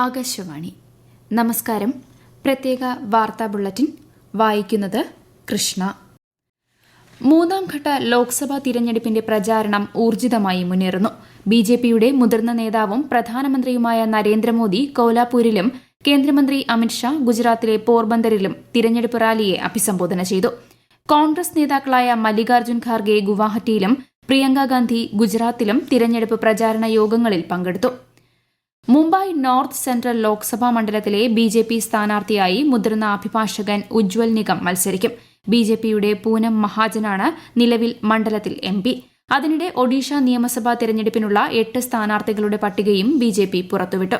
ആകാശവാണി. നമസ്കാരം. പ്രത്യേക വാർത്താ ബുള്ളറ്റിൻ വായിക്കുന്നത് കൃഷ്ണ. മൂന്നാം ഘട്ട ലോക്സഭാ തിരഞ്ഞെടുപ്പിന്റെ പ്രചാരണം ഊർജിതമായി മുന്നേറുന്നു. ബിജെപിയുടെ മുതിർന്ന നേതാവും പ്രധാനമന്ത്രിയുമായ നരേന്ദ്രമോദി കോലാപൂരിലും കേന്ദ്രമന്ത്രി അമിത്ഷാ ഗുജറാത്തിലെ പോർബന്തറിലും തിരഞ്ഞെടുപ്പ് റാലിയെ അഭിസംബോധന ചെയ്തു. കോൺഗ്രസ് നേതാക്കളായ മല്ലികാർജ്ജുൻ ഖാർഗെ ഗുവാഹട്ടിയിലും പ്രിയങ്ക ഗാന്ധി ഗുജറാത്തിലും തിരഞ്ഞെടുപ്പ് പ്രചാരണ യോഗങ്ങളിൽ പങ്കെടുത്തു. മുംബൈ നോർത്ത് സെൻട്രൽ ലോക്സഭാ മണ്ഡലത്തിലെ ബിജെപി സ്ഥാനാർത്ഥിയായി മുതിർന്ന അഭിഭാഷകൻ ഉജ്വൽ നിഗം മത്സരിക്കും. ബിജെപിയുടെ പൂനം മഹാജനാണ് നിലവിൽ മണ്ഡലത്തിൽ എംപി. അതിനിടെ ഒഡീഷ നിയമസഭാ തെരഞ്ഞെടുപ്പിനുള്ള 8 സ്ഥാനാർത്ഥികളുടെ പട്ടികയും ബിജെപി പുറത്തുവിട്ടു.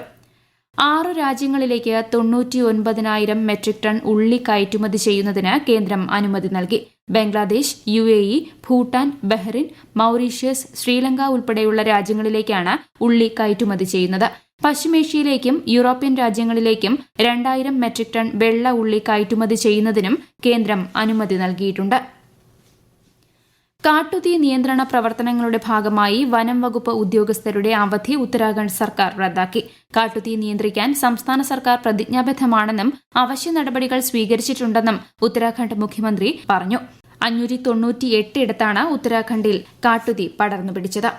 6 രാജ്യങ്ങളിലേക്ക് 99,000 മെട്രിക് ടൺ ഉള്ളി കയറ്റുമതി ചെയ്യുന്നതിന് കേന്ദ്രം അനുമതി നൽകി. Bangladesh, UAE, Bhutan, Bahrain, Mauritius, Sri Lanka ഉൾപ്പെടെയുള്ള രാജ്യങ്ങളിലേക്കാണ് ഉള്ളി കയറ്റുമതി ചെയ്യുന്നത്. പശ്ചിമേഷ്യയിലേക്കും യൂറോപ്യൻ രാജ്യങ്ങളിലേക്കും 2,000 മെട്രിക് ടൺ വെള്ള ഉള്ളി കയറ്റുമതി ചെയ്യുന്നതിനും കേന്ദ്രം അനുമതി നൽകിയിട്ടുണ്ട്. കാട്ടുതീ നിയന്ത്രണ പ്രവർത്തനങ്ങളുടെ ഭാഗമായി വനം വകുപ്പ് ഉദ്യോഗസ്ഥരുടെ അവധി ഉത്തരാഖണ്ഡ് സർക്കാർ റദ്ദാക്കി. കാട്ടുതീ നിയന്ത്രിക്കാൻ സംസ്ഥാന സർക്കാർ പ്രതിജ്ഞാബദ്ധമാണെന്നും അവശ്യ നടപടികൾ സ്വീകരിച്ചിട്ടുണ്ടെന്നും ഉത്തരാഖണ്ഡ് മുഖ്യമന്ത്രി പറഞ്ഞു. 598 ഇടത്താണ് ഉത്തരാഖണ്ഡിൽ കാട്ടുതീ പടർന്നു പിടിച്ചത്.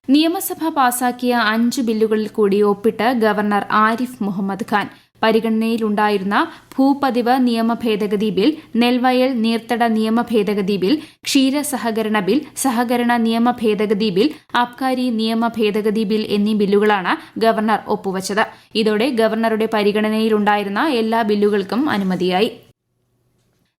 നിയമസഭ പാസാക്കിയ 5 ബില്ലുകളിൽ കൂടി ഒപ്പിട്ട് ഗവർണർ ആരിഫ് മുഹമ്മദ് ഖാൻ. പരിഗണനയിലുണ്ടായിരുന്ന ഭൂപതിവ് നിയമ ഭേദഗതി ബിൽ, നെൽവയൽ നീർത്തട നിയമ ഭേദഗതി ബിൽ, ക്ഷീര സഹകരണ ബിൽ, സഹകരണ നിയമ ഭേദഗതി ബിൽ, അബ്കാരി നിയമ ഭേദഗതി ബിൽ എന്നീ ബില്ലുകളാണ് ഗവർണർ ഒപ്പുവച്ചത്. ഇതോടെ ഗവർണറുടെ പരിഗണനയിലുണ്ടായിരുന്ന എല്ലാ ബില്ലുകൾക്കും അനുമതിയായി.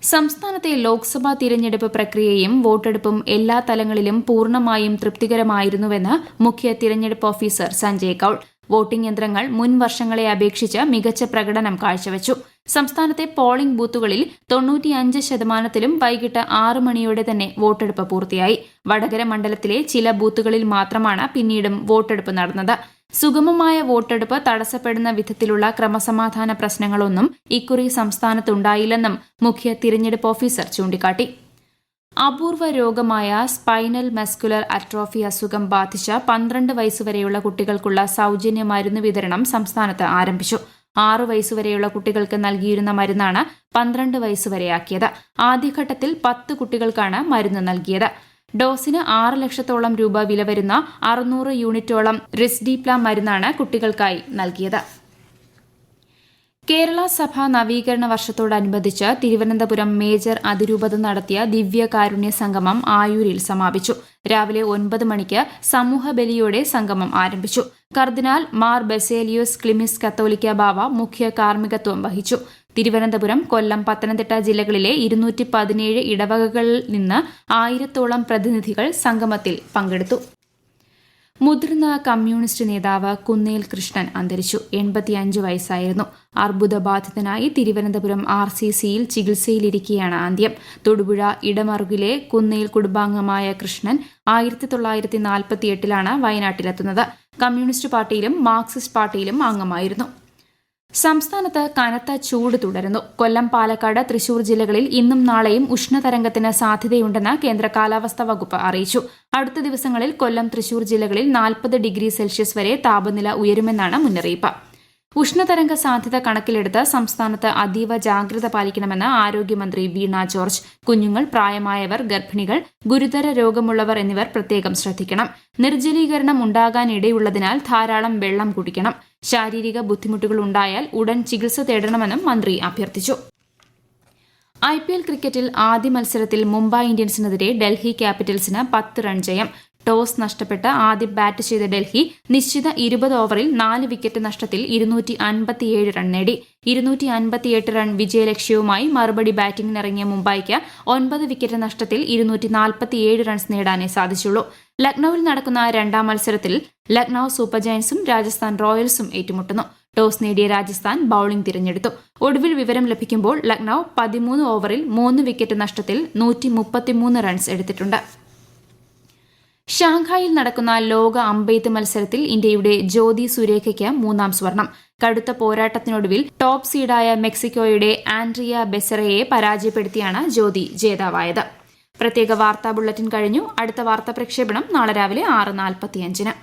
സംസ്ഥാനത്തെ ലോക്സഭാ തിരഞ്ഞെടുപ്പ് പ്രക്രിയയും വോട്ടെടുപ്പും എല്ലാ തലങ്ങളിലും പൂർണ്ണമായും തൃപ്തികരമായിരുന്നുവെന്ന് മുഖ്യ തിരഞ്ഞെടുപ്പ് ഓഫീസർ സഞ്ജയ് കൌൾ. വോട്ടിംഗ് യന്ത്രങ്ങൾ മുൻ വർഷങ്ങളെ അപേക്ഷിച്ച് മികച്ച പ്രകടനം കാഴ്ചവച്ചു. സംസ്ഥാനത്തെ പോളിംഗ് ബൂത്തുകളിൽ 95% വൈകിട്ട് 6 മണിയോടെ തന്നെ വോട്ടെടുപ്പ് പൂർത്തിയായി. വടകര മണ്ഡലത്തിലെ ചില ബൂത്തുകളിൽ മാത്രമാണ് പിന്നീടും വോട്ടെടുപ്പ് നടന്നത്. സുഗമമായ വോട്ടെടുപ്പ് തടസ്സപ്പെടുന്ന വിധത്തിലുള്ള ക്രമസമാധാന പ്രശ്നങ്ങളൊന്നും ഇക്കുറി സംസ്ഥാനത്തുണ്ടായില്ലെന്നും മുഖ്യ തിരഞ്ഞെടുപ്പ് ഓഫീസർ ചൂണ്ടിക്കാട്ടി. അപൂർവ രോഗമായ സ്പൈനൽ മസ്കുലർ അട്രോഫി അസുഖം ബാധിച്ച 12 വയസ്സുവരെയുള്ള കുട്ടികൾക്കുള്ള സൌജന്യ മരുന്ന് വിതരണം സംസ്ഥാനത്ത് ആരംഭിച്ചു. 6 വയസ്സുവരെയുള്ള കുട്ടികൾക്ക് നൽകിയിരുന്ന മരുന്നാണ് 12 വയസ്സുവരെയാക്കിയത്. ആദ്യഘട്ടത്തിൽ 10 കുട്ടികൾക്കാണ് മരുന്ന് നൽകിയത്. ഡോസിന് 6 ലക്ഷത്തോളം രൂപ വില വരുന്ന 600 യൂണിറ്റോളം റിസ്ഡിപ്ല മരുന്നാണ് കുട്ടികൾക്കായി നൽകിയത്. കേരള സഭ നവീകരണ വർഷത്തോടനുബന്ധിച്ച് തിരുവനന്തപുരം മേജർ അതിരൂപത നടത്തിയ ദിവ്യകാരുണ്യ സംഗമം ആയൂരിൽ സമാപിച്ചു. രാവിലെ 9 മണിക്ക് സമൂഹ ബലിയോടെ സംഗമം ആരംഭിച്ചു. കർദിനാൾ മാർ ബസേലിയോസ് ക്ലിമിസ് കത്തോലിക്ക ബാവ മുഖ്യ കാർമ്മികത്വം വഹിച്ചു. തിരുവനന്തപുരം, കൊല്ലം, പത്തനംതിട്ട ജില്ലകളിലെ 217 ഇടവകകളിൽ നിന്ന് 1000-ഓളം പ്രതിനിധികൾ സംഗമത്തിൽ പങ്കെടുത്തു. മുതിർന്ന കമ്മ്യൂണിസ്റ്റ് നേതാവ് കുന്നേൽ കൃഷ്ണൻ അന്തരിച്ചു. 85 വയസ്സായിരുന്നു. അർബുദബാധിതനായി തിരുവനന്തപുരം RCCയിൽ ചികിത്സയിലിരിക്കെയാണ് അന്ത്യം. തൊടുപുഴ ഇടമറുകിലെ കുന്നേൽ കുടുംബാംഗമായ കൃഷ്ണൻ 1948 വയനാട്ടിലെത്തുന്നത്. കമ്മ്യൂണിസ്റ്റ് പാർട്ടിയിലും മാർക്സിസ്റ്റ് പാർട്ടിയിലും അംഗമായിരുന്നു. സംസ്ഥാനത്ത് കനത്ത ചൂട് തുടരുന്നു. കൊല്ലം, പാലക്കാട്, തൃശൂർ ജില്ലകളിൽ ഇന്നും നാളെയും ഉഷ്ണതരംഗത്തിന് സാധ്യതയുണ്ടെന്ന് കേന്ദ്ര കാലാവസ്ഥാ വകുപ്പ് അറിയിച്ചു. അടുത്ത ദിവസങ്ങളിൽ കൊല്ലം, തൃശൂർ ജില്ലകളിൽ 40 ഡിഗ്രി സെൽഷ്യസ് വരെ താപനില ഉയരുമെന്നാണ് മുന്നറിയിപ്പ്. ഉഷ്ണതരംഗ സാധ്യത കണക്കിലെടുത്ത് സംസ്ഥാനത്ത് അതീവ ജാഗ്രത പാലിക്കണമെന്ന് ആരോഗ്യമന്ത്രി വീണ ജോർജ്. കുഞ്ഞുങ്ങൾ, പ്രായമായവർ, ഗർഭിണികൾ, ഗുരുതര രോഗമുള്ളവർ എന്നിവർ പ്രത്യേകം ശ്രദ്ധിക്കണം. നിർജ്ജലീകരണം ഉണ്ടാകാനിടയുള്ളതിനാൽ ധാരാളം വെള്ളം കുടിക്കണം. ശാരീരിക ബുദ്ധിമുട്ടുകൾ ഉണ്ടായാൽ ഉടൻ ചികിത്സ തേടണമെന്നും മന്ത്രി അഭ്യർത്ഥിച്ചു. IPL ക്രിക്കറ്റിൽ ആദ്യ മത്സരത്തിൽ മുംബൈ ഇന്ത്യൻസിനെതിരെ ഡൽഹി ക്യാപിറ്റൽസിന് 10 റൺ ജയം. ടോസ് നഷ്ടപ്പെട്ട് ആദ്യം ബാറ്റ് ചെയ്ത ഡൽഹി നിശ്ചിത 20 ഓവറിൽ 4 വിക്കറ്റ് നഷ്ടത്തിൽ 257 റൺ നേടി. 258 റൺ വിജയലക്ഷ്യവുമായി മറുപടി ബാറ്റിംഗിനിറങ്ങിയ മുംബൈക്ക് 9 വിക്കറ്റ് നഷ്ടത്തിൽ 247 റൺസ് നേടാനേ സാധിച്ചുള്ളൂ. ലക്നൌവിൽ നടക്കുന്ന 2ാം മത്സരത്തിൽ ലക്നൌ സൂപ്പർ ജയന്റ്സും രാജസ്ഥാൻ റോയൽസും ഏറ്റുമുട്ടുന്നു. ടോസ് നേടിയ രാജസ്ഥാൻ ബൌളിംഗ് തിരഞ്ഞെടുത്തു. ഒടുവിൽ വിവരം ലഭിക്കുമ്പോൾ ലക്നൌ 13 ഓവറിൽ 3 വിക്കറ്റ് നഷ്ടത്തിൽ 133 റൺസ് എടുത്തിട്ടുണ്ട്. ഷാങ്ഹായിൽ നടക്കുന്ന ലോക അമ്പെയ്ത്ത് മത്സരത്തിൽ ഇന്ത്യയുടെ ജ്യോതി സുരേഖയ്ക്ക് 3ാം സ്വർണം. കടുത്ത പോരാട്ടത്തിനൊടുവിൽ ടോപ്പ് സീഡായ മെക്സിക്കോയുടെ ആൻഡ്രിയ ബെസറയെ പരാജയപ്പെടുത്തിയാണ് ജ്യോതി ജേതാവായത്. പ്രത്യേക വാർത്താ ബുള്ളറ്റിൻ കഴിഞ്ഞു. അടുത്ത വാർത്താ പ്രക്ഷേപണം നാളെ രാവിലെ 6:45.